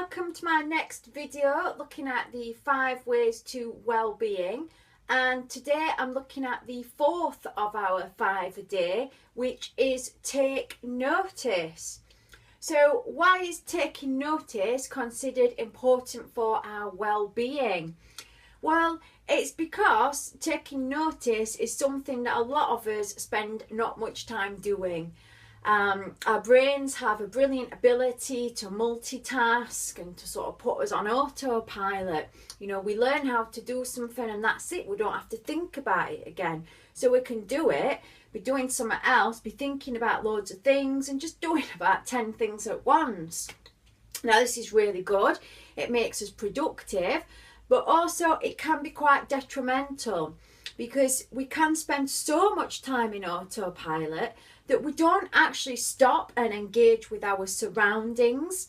welcome to my next video looking at the 5 ways to well-being, and today I'm looking at the fourth of our 5 a day, which is take notice. So why is taking notice considered important for our well-being? Well, it's because taking notice is something that a lot of us spend not much time doing. Our brains have a brilliant ability to multitask and to sort of put us on autopilot. You know, we learn how to do something and that's it. We don't have to think about it again. So we can do it, be doing something else, be thinking about loads of things and just doing about 10 things at once. Now this is really good. It makes us productive, but also it can be quite detrimental because we can spend so much time in autopilot that we don't actually stop and engage with our surroundings.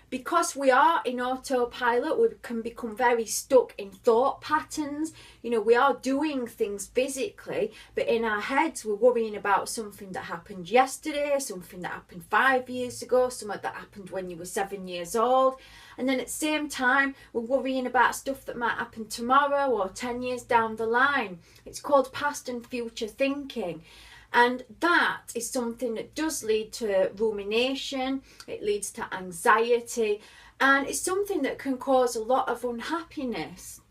Because we are in autopilot, we can become very stuck in thought patterns. You know, we are doing things physically, but in our heads we're worrying about something that happened yesterday, something that happened 5 years ago, something that happened when you were 7 years old. And then at the same time, we're worrying about stuff that might happen tomorrow or 10 years down the line. It's called past and future thinking. And that is something that does lead to rumination, it leads to anxiety, and it's something that can cause a lot of unhappiness.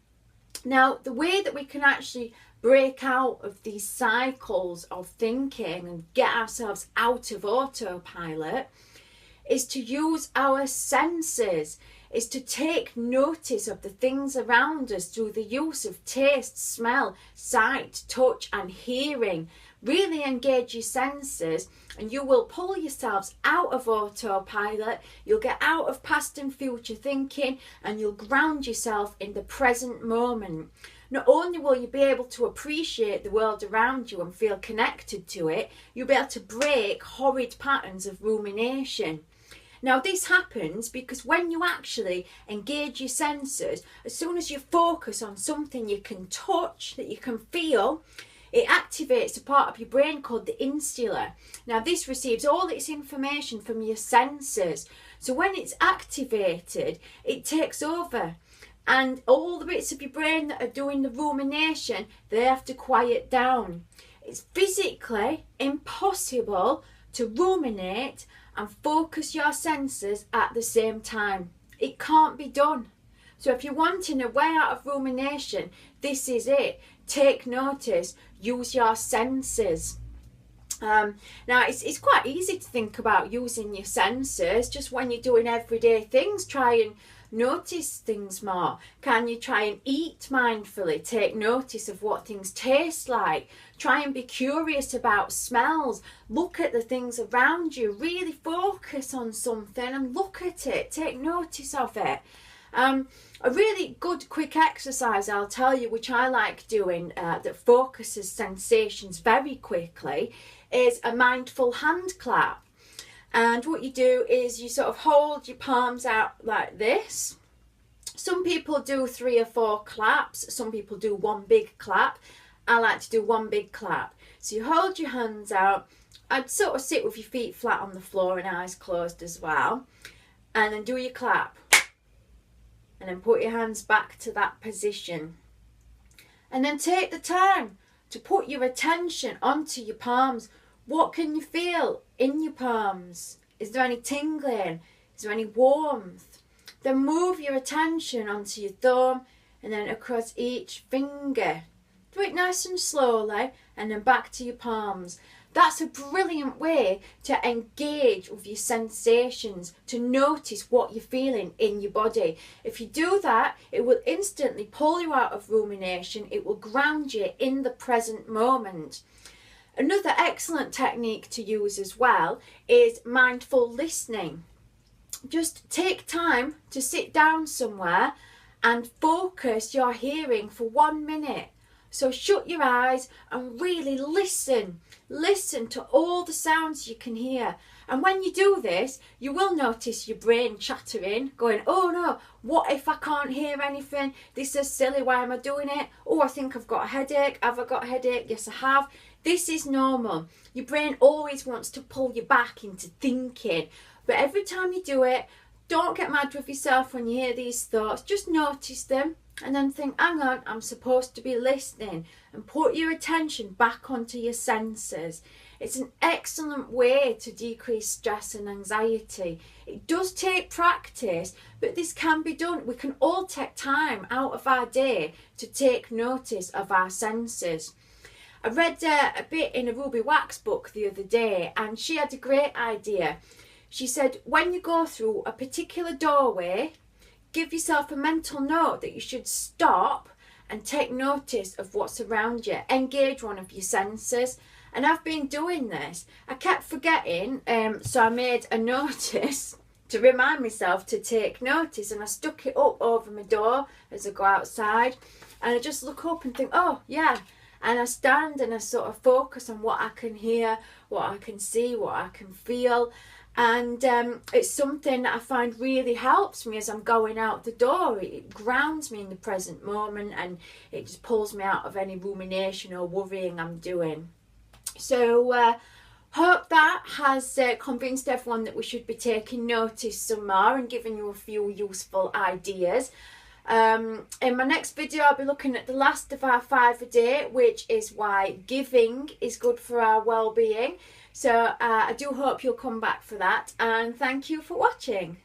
Now, the way that we can actually break out of these cycles of thinking and get ourselves out of autopilot is to use our senses, is to take notice of the things around us through the use of taste, smell, sight, touch and hearing. Really engage your senses and you will pull yourselves out of autopilot, you'll get out of past and future thinking and you'll ground yourself in the present moment. Not only will you be able to appreciate the world around you and feel connected to it, you'll be able to break horrid patterns of rumination. Now this happens because when you actually engage your senses, as soon as you focus on something you can touch, that you can feel, it activates a part of your brain called the insula. Now this receives all its information from your senses. So when it's activated, it takes over. And all the bits of your brain that are doing the rumination, they have to quiet down. It's physically impossible to ruminate and focus your senses at the same time. It can't be done. So if you're wanting a way out of rumination, this is it. Take notice, use your senses. Now it's quite easy to think about using your senses just when you're doing everyday things. Try and notice things more. Can you try and eat mindfully? Take notice of what things taste like. Try and be curious about smells. Look at the things around you. Really focus on something and look at it. Take notice of it. A really good quick exercise I'll tell you, which I like doing, that focuses sensations very quickly, is a mindful hand clap. And what you do is you sort of hold your palms out like this. Some people do 3 or 4 claps, some people do 1 big clap. I like to do 1 big clap. So you hold your hands out. I'd sort of sit with your feet flat on the floor and eyes closed as well, and then do your clap. And then put your hands back to that position. And then take the time to put your attention onto your palms. What can you feel in your palms? Is there any tingling? Is there any warmth? Then move your attention onto your thumb and then across each finger. Do it nice and slowly and then back to your palms. That's a brilliant way to engage with your sensations, to notice what you're feeling in your body. If you do that, it will instantly pull you out of rumination. It will ground you in the present moment. Another excellent technique to use as well is mindful listening. Just take time to sit down somewhere and focus your hearing for 1 minute. So shut your eyes and really listen. Listen to all the sounds you can hear. And when you do this, you will notice your brain chattering, going, oh no, what if I can't hear anything? This is silly, why am I doing it? Oh, I think I've got a headache. Have I got a headache? Yes, I have. This is normal. Your brain always wants to pull you back into thinking. But every time you do it, don't get mad with yourself when you hear these thoughts. Just notice them and then think, hang on, I'm supposed to be listening, and put your attention back onto your senses. It's an excellent way to decrease stress and anxiety. It does take practice, but this can be done. We can all take time out of our day to take notice of our senses. I read a bit in a Ruby Wax book the other day, and she had a great idea. She said, when you go through a particular doorway, give yourself a mental note that you should stop and take notice of what's around you. Engage one of your senses. And I've been doing this. I kept forgetting, so I made a notice to remind myself to take notice, and I stuck it up over my door as I go outside, and I just look up and think, oh yeah, and I stand and I sort of focus on what I can hear, what I can see, what I can feel, and it's something that I find really helps me as I'm going out the door. It grounds me in the present moment, and it just pulls me out of any rumination or worrying I'm doing. So hope that has convinced everyone that we should be taking notice some more and giving you a few useful ideas. In my next video, I'll be looking at the last of our 5 a day, which is why giving is good for our well-being. So I do hope you'll come back for that, and thank you for watching.